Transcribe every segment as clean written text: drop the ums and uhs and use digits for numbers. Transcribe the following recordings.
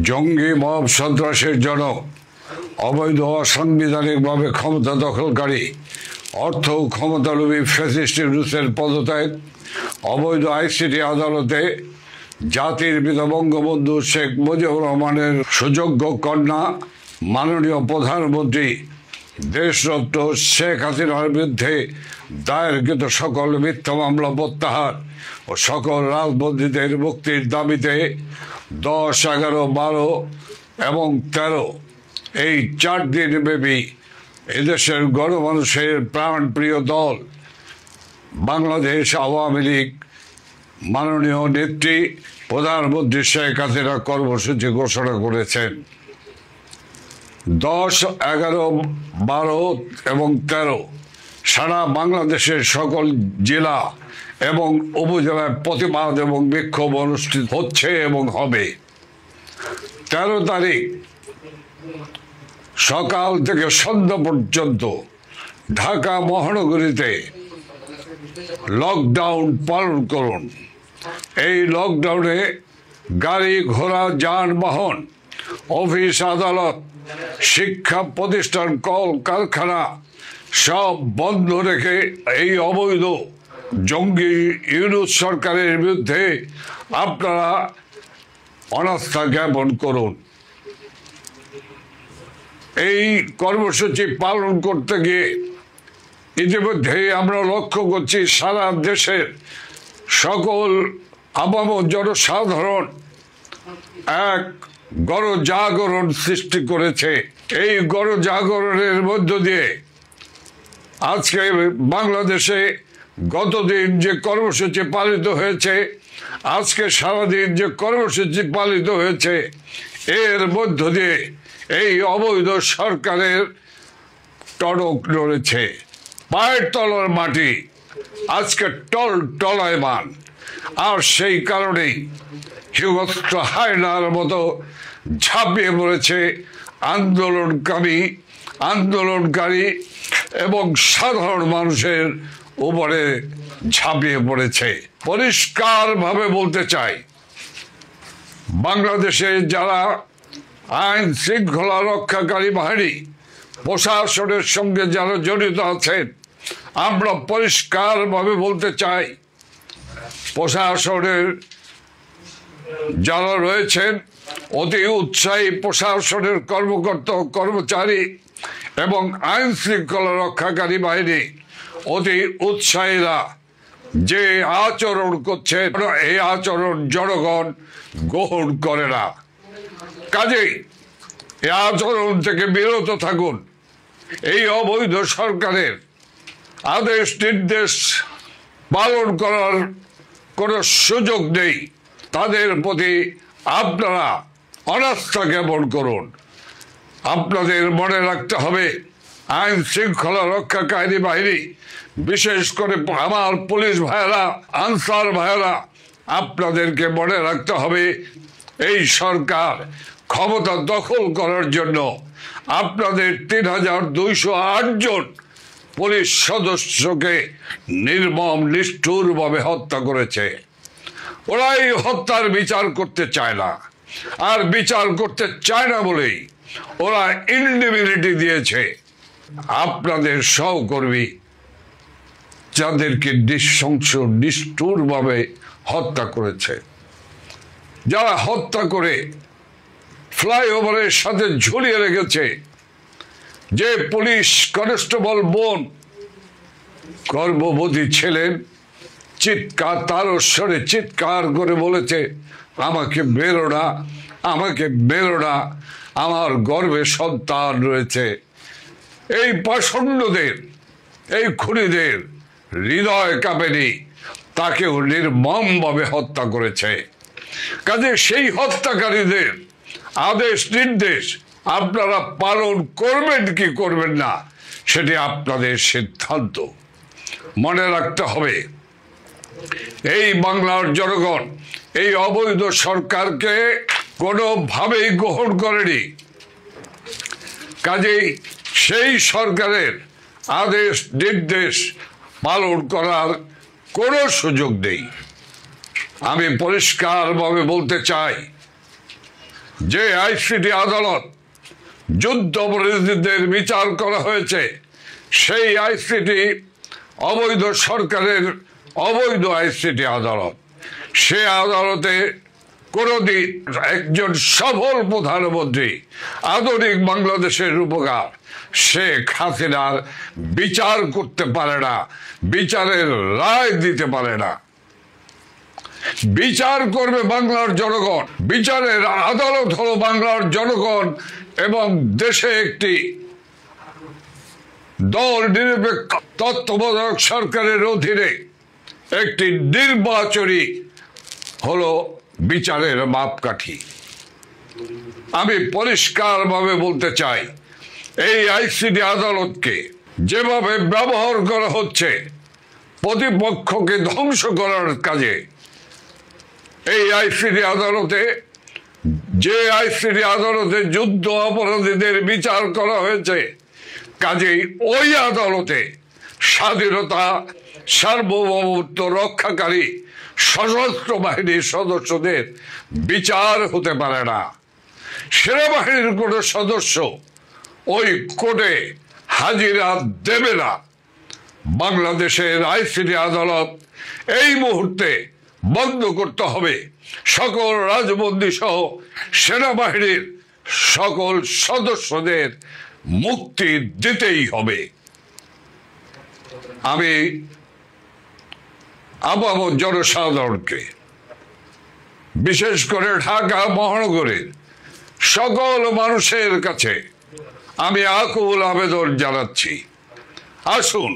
জঙ্গি মব সন্ত্রাসের জনক, অবৈধ অসাংবিধানিকভাবে ক্ষমতা দখলকারী, অর্থ ক্ষমতালোভী ফ্যাসিস্ট ইউনূসের পদত্যাগ, অবৈধ আইসিটি আদালতে জাতির পিতা বঙ্গবন্ধু শেখ মুজিবুর রহমানের সুযোগ্য কন্যা মাননীয় প্রধানমন্ত্রী দেশরত্ন শেখ হাসিনার বিরুদ্ধে দায়েরকৃত সকল মিথ্যা মামলা প্রত্যাহার ও সকল রাজবন্দীদের মুক্তির দাবিতে 10, 11, 12 এবং 13 এই 4 দিন ব্যাপী এদেশের গণমানুষের প্রাণপ্রিয় দল বাংলাদেশ আওয়ামী লীগ মাননীয় নেত্রী প্রধানমন্ত্রী শেখ হাসিনা কর্মসূচি ঘোষণা করেছেন। 10, 11, 12 এবং 13 সারা বাংলাদেশের সকল জেলা এবং উপজেলায় প্রতিবাদ এবং বিক্ষোভ অনুষ্ঠিত হচ্ছে এবং হবে। 13 তারিখ সকাল থেকে সন্ধ্যা পর্যন্ত ঢাকা মহানগরীতে লকডাউন পালন করুন। এই লকডাউনে গাড়ি ঘোড়া যানবাহন, অফিস আদালত, শিক্ষা প্রতিষ্ঠান, কল কারখানা সব বন্ধ রেখে এই অবৈধ জঙ্গি ইউনূস সরকারের বিরুদ্ধে আপনারা অনাস্থা জ্ঞাপন করুন। এই কর্মসূচি পালন করতে গিয়ে ইতিমধ্যে আমরা লক্ষ্য করছি সারা দেশের সকল আপামর জনসাধারণ এক গণজাগরণ সৃষ্টি করেছে। এই গণজাগরণের মধ্য দিয়ে আজকে বাংলাদেশে গতদিন যে কর্মসূচি পালিত হয়েছে, আজকে সারাদিন যে কর্মসূচি পালিত হয়েছে, এর মধ্য দিয়ে এই অবৈধ সরকারের টনক নড়েছে। পায়ের তলার মাটি আজকে টলায়মান। আর সেই কারণেই হিংস্র হায়নার মতো ঝাঁপিয়ে পড়েছে আন্দোলনকারী এবং সাধারণ মানুষের উপরে ঝাঁপিয়ে পড়েছে। পরিষ্কারভাবে বলতে চাই, বাংলাদেশে যারা আইন শৃঙ্খলা রক্ষাকারী বাহিনী প্রশাসনের সঙ্গে যারা জড়িত আছেন, আমরা পরিষ্কারভাবে বলতে চাই, প্রশাসনের যারা রয়েছেন অতি উৎসাহী প্রশাসনের কর্মকর্তা কর্মচারী এবং আইন শৃঙ্খলা রক্ষাকারী বাহিনী অতি উৎসাহীরা যে আচরণ করছে, এই আচরণ জনগণ গ্রহণ করে না। কাজেই এই আচরণ থেকে বিরত থাকুন। এই অবৈধ সরকারের আদেশ নির্দেশ পালন করার কোনো সুযোগ নেই। তাদের প্রতি আপনারা অনাস্থা জ্ঞাপন করুন। আপনাদের মনে রাখতে হবে, আইন শৃঙ্খলা রক্ষাকারী বাহিনী, বিশেষ করে আমার পুলিশ ভাইয়েরা, আনসার ভাইয়েরা, আপনাদেরকে মনে রাখতে হবে, এই সরকার ক্ষমতা দখল করার জন্য আপনাদের 3208 জন পুলিশ সদস্যকে নির্মম নিষ্ঠুরভাবে হত্যা করেছে। ওরা এই হত্যার বিচার করতে চায় না, আর বিচার করতে চায় না বলেই ওরা ইনডিমিনিটি দিয়েছে। আপনাদের সহকর্মী যাদেরকে নিষ্ঠুরভাবে হত্যা করেছে, যারা হত্যা করে ফ্লাইওভারের সাথে ঝুলিয়ে রেখেছে, যে পুলিশ কনস্টেবল বোন গর্ভবতী ছিলেন, তারস্বরে চিৎকার করে বলেছে, আমাকে বেরো না, আমাকে বেরো না, আমার গর্ভে সন্তান রয়েছে। এই পাষণ্ডদের, এই খুনিদের হৃদয় কাঁপেনি, তাকেও নির্মমভাবে হত্যা করেছে। কাজে সেই হত্যাকারীদের আদেশ নির্দেশ আপনারা পালন করবেন কি করবেন না, সেটি আপনাদের সিদ্ধান্ত। মনে রাখতে হবে, এই বাংলার জনগণ এই অবৈধ সরকারকে কোনোভাবেই গ্রহণ করেনি। কাজেই সেই সরকারের আদেশ নির্দেশ পালন করার কোনো সুযোগ নেই। আমি পরিষ্কারভাবে বলতে চাই, যে আইসিটি আদালত যুদ্ধ অপরাধীদের বিচার করা হয়েছে, সেই আইসিটি অবৈধ সরকারের অবৈধ আইসিটি আদালত। সে আদালতে কোনদিন একজন সফল প্রধানমন্ত্রী, আধুনিক বাংলাদেশের রূপকার শেখ হাসিনার বিচার করতে পারে না, বিচারের রায় দিতে পারে না। বিচার করবে বাংলার জনগণ। বিচারের আদালত হলো বাংলার জনগণ এবং দেশে একটি দল নিরপেক্ষ তত্ত্বাবধায়ক সরকারের অধীনে একটি নির্বাচনী হলো বিচারের মাপকাঠি। আমি পরিষ্কারভাবে বলতে চাই, এই আইসিটি আদালতকে যেভাবে ব্যবহার করা হচ্ছে প্রতিপক্ষকে ধ্বংস করার কাজে, এই আইসিটি আদালতে যে আইসিটি আদালতে যুদ্ধ অপরাধীদের বিচার করা হয়েছে, কাজেই ওই আদালতে স্বাধীনতা সার্বভৌমত্ব রক্ষাকারী সশস্ত্র বাহিনীর সদস্যদের বিচার হতে পারে না। সেনাবাহিনীর কোনো সদস্য ওই কোর্টে হাজিরা দেবে না। বাংলাদেশের আইসিটি আদালত এই মুহূর্তে বন্ধ করতে হবে। সকল রাজবন্দী সহ সেনাবাহিনীর সকল সদস্যদের মুক্তি দিতেই হবে। আমি আপামর জনসাধারণকে, বিশেষ করে ঢাকা মহানগরের সকল মানুষের কাছে আমি আকুল আবেদন জানাচ্ছি, আসুন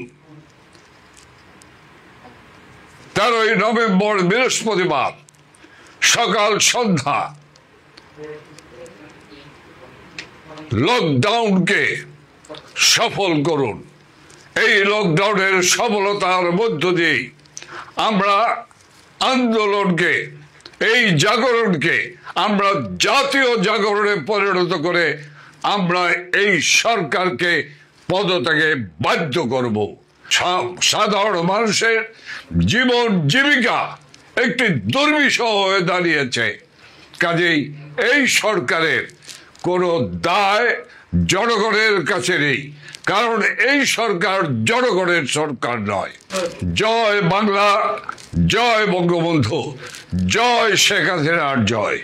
13ই নভেম্বর বৃহস্পতিবার সকাল সন্ধ্যা লকডাউনকে সফল করুন। এই লকডাউনের সফলতার মধ্য দিয়ে আমরা আন্দোলনকে, এই জাগরণকে আমরা জাতীয় জাগরণে পরিণত করে আমরা এই সরকারকে পদত্যাগে বাধ্য করব। সাধারণ মানুষের জীবন জীবিকা একটি দুর্বিষহ হয়ে দাঁড়িয়েছে। কাজেই এই সরকারের কোনো দায় জনগণের কাছে নেই, কারণ এই সরকার জনগণের সরকার নয়। জয় বাংলা, জয় বঙ্গবন্ধু, জয় শেখ হাসিনার জয়।